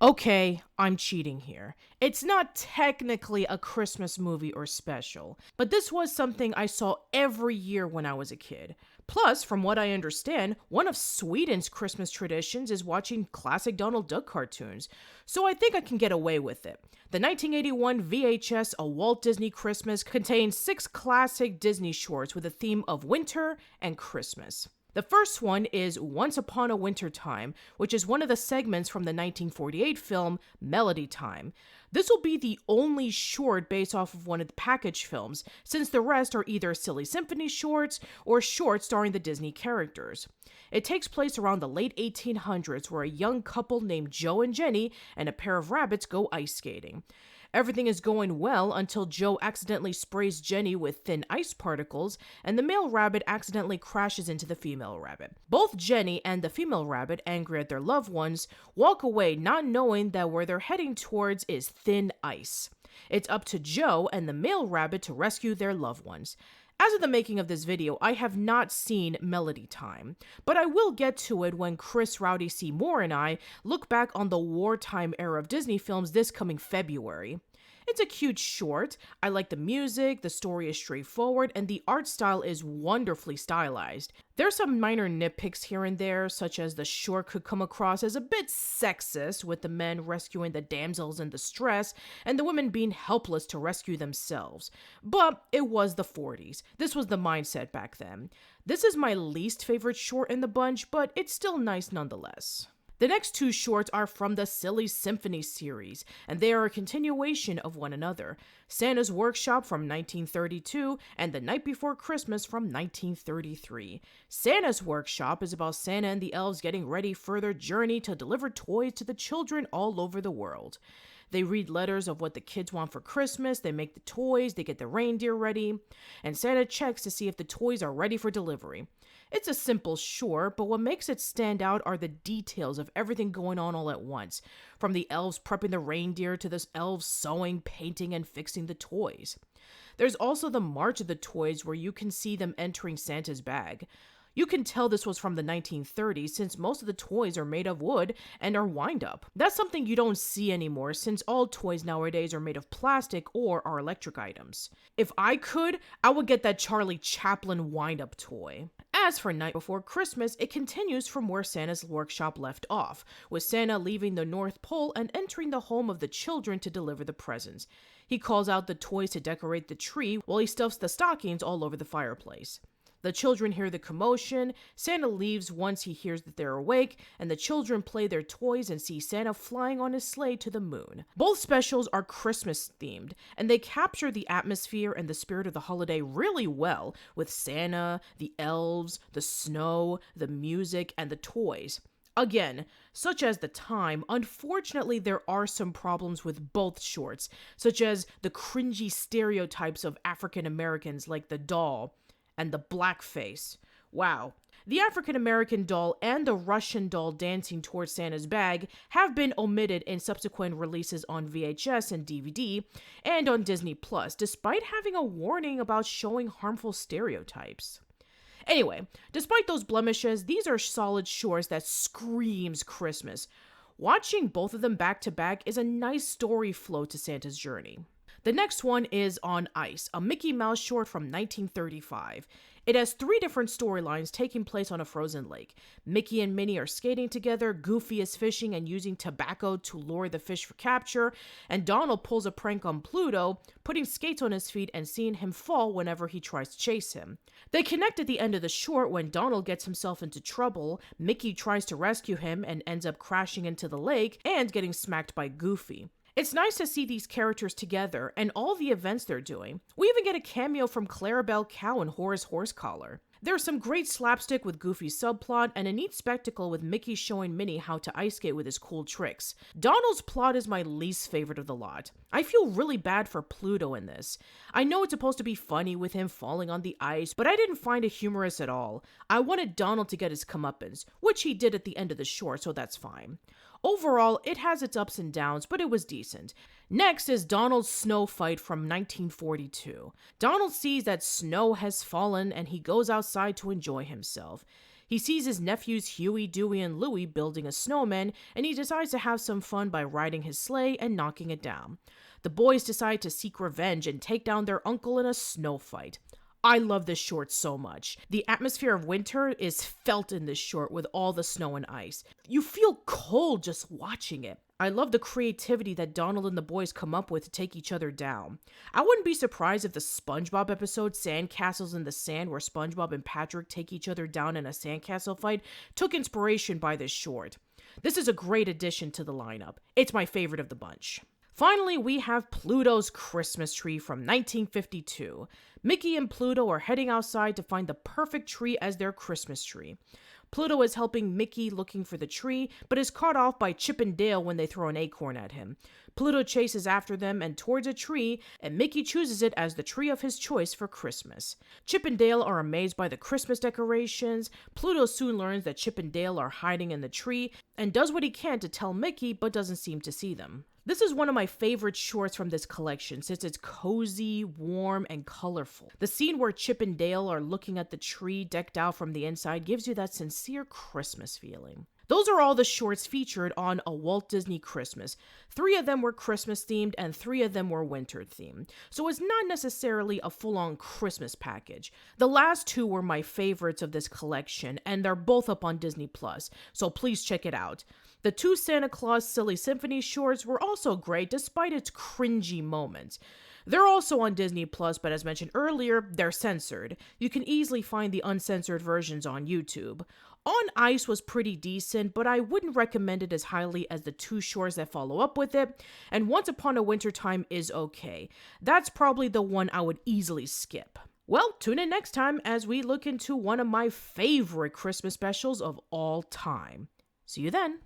Okay, I'm cheating here. It's not technically a Christmas movie or special, but this was something I saw every year when I was a kid. Plus, from what I understand, one of Sweden's Christmas traditions is watching classic Donald Duck cartoons, so I think I can get away with it. The 1981 VHS A Walt Disney Christmas contains 6 classic Disney shorts with a theme of winter and Christmas. The first one is Once Upon a Winter Time, which is one of the segments from the 1948 film Melody Time. This will be the only short based off of one of the package films, since the rest are either silly symphony shorts or shorts starring the Disney characters. It takes place around the late 1800s, where a young couple named Joe and Jenny and a pair of rabbits go ice skating. Everything is going well until Joe accidentally sprays Jenny with thin ice particles, and the male rabbit accidentally crashes into the female rabbit. Both Jenny and the female rabbit, angry at their loved ones, walk away not knowing that where they're heading towards is thin ice. It's up to Joe and the male rabbit to rescue their loved ones. As of the making of this video, I have not seen Melody Time, but I will get to it when Chris Rowdy Seymour and I look back on the wartime era of Disney films this coming February. It's a cute short. I like the music, the story is straightforward, and the art style is wonderfully stylized. There's some minor nitpicks here and there, such as the short could come across as a bit sexist, with the men rescuing the damsels in distress, and the women being helpless to rescue themselves. But it was the 40s. This was the mindset back then. This is my least favorite short in the bunch, but it's still nice nonetheless. The next 2 shorts are from the Silly Symphony series, and they are a continuation of one another. Santa's Workshop from 1932 and The Night Before Christmas from 1933. Santa's Workshop is about Santa and the elves getting ready for their journey to deliver toys to the children all over the world. They read letters of what the kids want for Christmas, they make the toys, they get the reindeer ready, and Santa checks to see if the toys are ready for delivery. It's a simple short, but what makes it stand out are the details of everything going on all at once, from the elves prepping the reindeer to the elves sewing, painting, and fixing the toys. There's also the march of the toys where you can see them entering Santa's bag. You can tell this was from the 1930s since most of the toys are made of wood and are wind up. That's something you don't see anymore since all toys nowadays are made of plastic or are electric items. If I could, I would get that Charlie Chaplin wind up toy. As for Night Before Christmas, it continues from where Santa's Workshop left off, with Santa leaving the North Pole and entering the home of the children to deliver the presents. He calls out the toys to decorate the tree while he stuffs the stockings all over the fireplace. The children hear the commotion, Santa leaves once he hears that they're awake, and the children play their toys and see Santa flying on his sleigh to the moon. Both specials are Christmas themed, and they capture the atmosphere and the spirit of the holiday really well, with Santa, the elves, the snow, the music, and the toys. Again, such as the time, unfortunately there are some problems with both shorts, such as the cringy stereotypes of African Americans like the doll, and the blackface. Wow. The African American doll and the Russian doll dancing towards Santa's bag have been omitted in subsequent releases on VHS and DVD and on Disney Plus, despite having a warning about showing harmful stereotypes. Anyway, despite those blemishes, these are solid shorts that screams Christmas. Watching both of them back to back is a nice story flow to Santa's journey. The next one is On Ice, a Mickey Mouse short from 1935. It has 3 different storylines taking place on a frozen lake. Mickey and Minnie are skating together, Goofy is fishing and using tobacco to lure the fish for capture, and Donald pulls a prank on Pluto, putting skates on his feet and seeing him fall whenever he tries to chase him. They connect at the end of the short when Donald gets himself into trouble, Mickey tries to rescue him and ends up crashing into the lake and getting smacked by Goofy. It's nice to see these characters together and all the events they're doing. We even get a cameo from Clarabelle Cow and Horace Horsecollar. There's some great slapstick with Goofy's subplot and a neat spectacle with Mickey showing Minnie how to ice skate with his cool tricks. Donald's plot is my least favorite of the lot. I feel really bad for Pluto in this. I know it's supposed to be funny with him falling on the ice, but I didn't find it humorous at all. I wanted Donald to get his comeuppance, which he did at the end of the short, so that's fine. Overall, it has its ups and downs, but it was decent. Next is Donald's snow fight from 1942. Donald sees that snow has fallen and he goes outside to enjoy himself. He He sees his nephews Huey, Dewey, and Louie building a snowman, and he decides to have some fun by riding his sleigh and knocking it down. The boys decide to seek revenge and take down their uncle in a snow fight. I love this short so much. The atmosphere of winter is felt in this short with all the snow and ice. You feel cold just watching it. I love the creativity that Donald and the boys come up with to take each other down. I wouldn't be surprised if the SpongeBob episode, Sandcastles in the Sand, where SpongeBob and Patrick take each other down in a sandcastle fight, took inspiration by this short. This is a great addition to the lineup. It's my favorite of the bunch. Finally, we have Pluto's Christmas Tree from 1952. Mickey and Pluto are heading outside to find the perfect tree as their Christmas tree. Pluto is helping Mickey looking for the tree, but is caught off by Chip and Dale when they throw an acorn at him. Pluto chases after them and towards a tree, and Mickey chooses it as the tree of his choice for Christmas. Chip and Dale are amazed by the Christmas decorations. Pluto soon learns that Chip and Dale are hiding in the tree, and does what he can to tell Mickey, but doesn't seem to see them. This is one of my favorite shorts from this collection since it's cozy, warm, and colorful. The scene where Chip and Dale are looking at the tree decked out from the inside gives you that sincere Christmas feeling. Those are all the shorts featured on A Walt Disney Christmas. 3 of them were Christmas themed and 3 of them were winter themed. So it's not necessarily a full-on Christmas package. The last 2 were my favorites of this collection and they're both up on Disney+, so please check it out. The 2 Santa Claus Silly Symphony shorts were also great despite its cringy moments. They're also on Disney+, but as mentioned earlier, they're censored. You can easily find the uncensored versions on YouTube. On Ice was pretty decent, but I wouldn't recommend it as highly as the 2 shorts that follow up with it, and Once Upon a Wintertime is okay. That's probably the one I would easily skip. Well, tune in next time as we look into one of my favorite Christmas specials of all time. See you then.